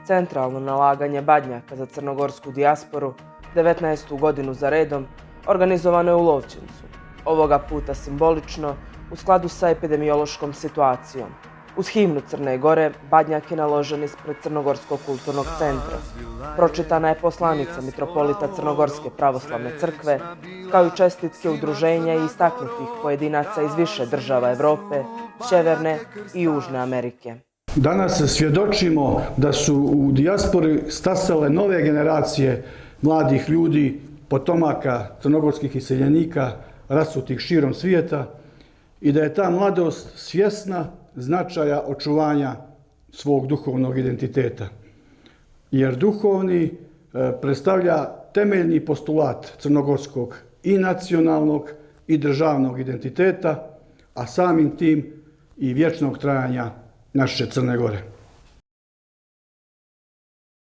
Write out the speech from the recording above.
Centralno nalaganje Badnjaka za crnogorsku dijasporu 19. godinu za redom organizovano je u Lovćencu, ovoga puta simbolično u skladu sa epidemiološkom situacijom. Uz himnu Crne Gore, Badnjak je naložen ispred Crnogorskog kulturnog centra. Pročitana je poslanica mitropolita Crnogorske pravoslavne crkve, kao i čestitke udruženja i istaknutih pojedinaca iz više država Evrope, Sjeverne i Južne Amerike. Danas svjedočimo da su u dijaspori stasale nove generacije mladih ljudi, potomaka crnogorskih iseljenika rasutih širom svijeta i da je ta mladost svjesna značaja očuvanja svog duhovnog identiteta. Jer duhovni predstavlja temeljni postulat crnogorskog i nacionalnog i državnog identiteta, a samim tim i vječnog trajanja naše Crne Gore.